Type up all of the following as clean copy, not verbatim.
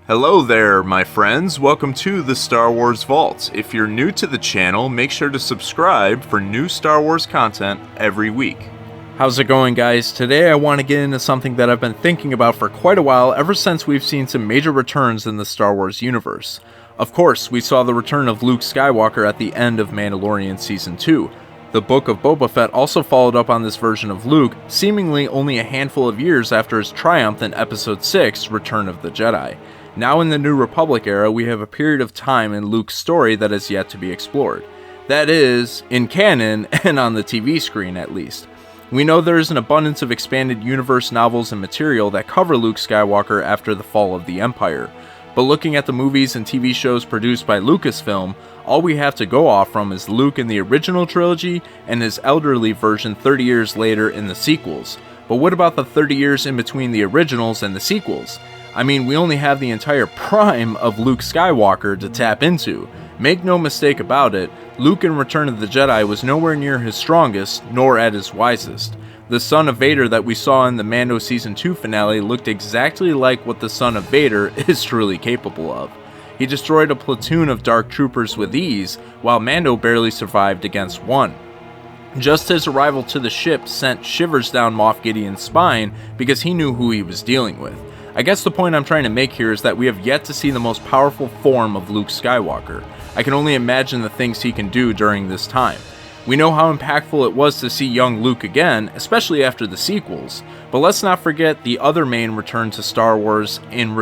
Hello there, my friends. Welcome to the Star Wars Vault. If you're new to the channel, make sure to subscribe for new Star Wars content every week. How's it going, guys? Today I want to get into something that I've been thinking about for quite a while ever since we've seen some major returns in the Star Wars universe. Of course, we saw the return of Luke Skywalker at the end of Mandalorian Season 2. The Book of Boba Fett also followed up on this version of Luke, seemingly only a handful of years after his triumph in Episode 6, Return of the Jedi. Now in the New Republic era, we have a period of time in Luke's story that is yet to be explored. That is, in canon and on the TV screen at least. We know there is an abundance of expanded universe novels and material that cover Luke Skywalker after the fall of the Empire. But looking at the movies and TV shows produced by Lucasfilm, all we have to go off from is Luke in the original trilogy and his elderly version 30 years later in the sequels. But what about the 30 years in between the originals and the sequels? I mean, we only have the entire prime of Luke Skywalker to tap into. Make no mistake about it, Luke in Return of the Jedi was nowhere near his strongest, nor at his wisest. The son of Vader that we saw in the Mando Season 2 finale looked exactly like what the son of Vader is truly capable of. He destroyed a platoon of Dark Troopers with ease, while Mando barely survived against one. Just his arrival to the ship sent shivers down Moff Gideon's spine because he knew who he was dealing with. I guess the point I'm trying to make here is that we have yet to see the most powerful form of Luke Skywalker. I can only imagine the things he can do during this time. We know how impactful it was to see young Luke again, especially after the sequels, but let's not forget the other main return to Star Wars in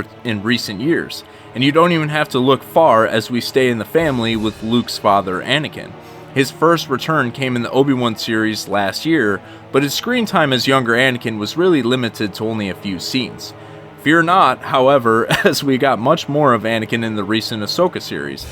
recent years. And you don't even have to look far as we stay in the family with Luke's father, Anakin. His first return came in the Obi-Wan series last year, but his screen time as younger Anakin was really limited to only a few scenes. Fear not, however, as we got much more of Anakin in the recent Ahsoka series,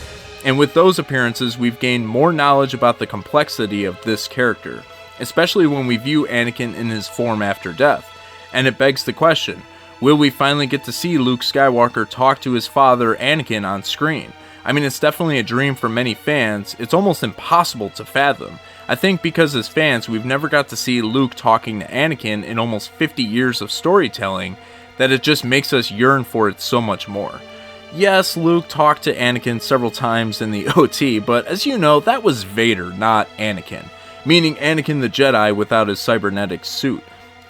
and with those appearances we've gained more knowledge about the complexity of this character, especially when we view Anakin in his form after death. And it begs the question, will we finally get to see Luke Skywalker talk to his father Anakin on screen? I mean, it's definitely a dream for many fans. It's almost impossible to fathom. I think because as fans we've never got to see Luke talking to Anakin in almost 50 years of storytelling, that it just makes us yearn for it so much more. Yes, Luke talked to Anakin several times in the OT, but as you know, that was Vader, not Anakin, meaning Anakin the Jedi without his cybernetic suit.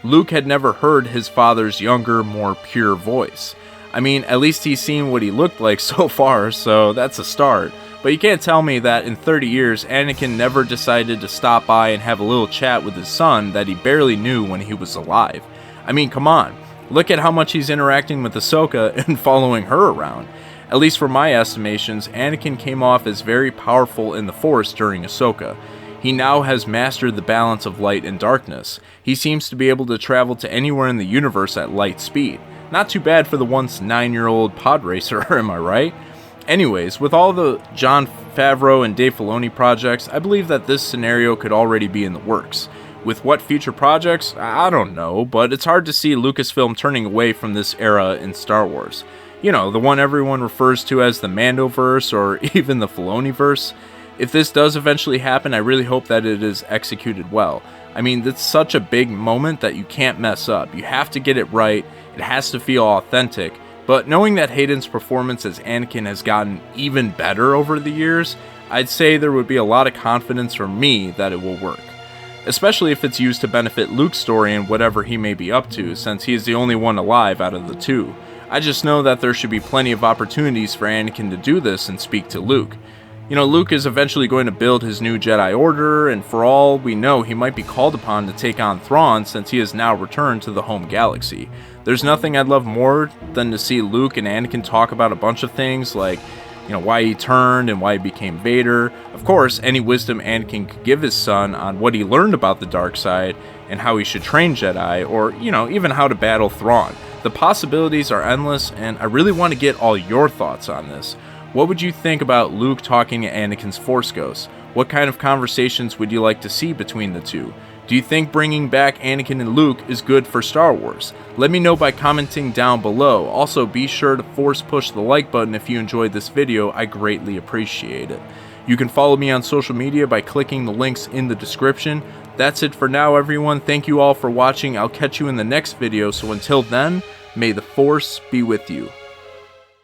Luke had never heard his father's younger, more pure voice. I mean, at least he's seen what he looked like so far, so that's a start. But you can't tell me that in 30 years, Anakin never decided to stop by and have a little chat with his son that he barely knew when he was alive. I mean, come on. Look at how much he's interacting with Ahsoka and following her around. At least for my estimations, Anakin came off as very powerful in the Force during Ahsoka. He now has mastered the balance of light and darkness. He seems to be able to travel to anywhere in the universe at light speed. Not too bad for the once 9-year-old pod racer, am I right? Anyways, with all the Jon Favreau and Dave Filoni projects, I believe that this scenario could already be in the works. With what future projects? I don't know, but it's hard to see Lucasfilm turning away from this era in Star Wars. You know, the one everyone refers to as the Mandoverse or even the Filoniverse. If this does eventually happen, I really hope that it is executed well. I mean, it's such a big moment that you can't mess up. You have to get it right, it has to feel authentic, but knowing that Hayden's performance as Anakin has gotten even better over the years, I'd say there would be a lot of confidence from me that it will work. Especially if it's used to benefit Luke's story and whatever he may be up to, since he is the only one alive out of the two. I just know that there should be plenty of opportunities for Anakin to do this and speak to Luke. You know, Luke is eventually going to build his new Jedi Order, and for all we know, he might be called upon to take on Thrawn since he has now returned to the home galaxy. There's nothing I'd love more than to see Luke and Anakin talk about a bunch of things like, why he turned and why he became Vader. Of course, any wisdom Anakin could give his son on what he learned about the dark side and how he should train Jedi, or, even how to battle Thrawn. The possibilities are endless, and I really want to get all your thoughts on this. What would you think about Luke talking to Anakin's Force Ghost? What kind of conversations would you like to see between the two? Do you think bringing back Anakin and Luke is good for Star Wars? Let me know by commenting down below. Also, be sure to force push the like button if you enjoyed this video. I greatly appreciate it. You can follow me on social media by clicking the links in the description. That's it for now, everyone. Thank you all for watching. I'll catch you in the next video, so until then, may the Force be with you.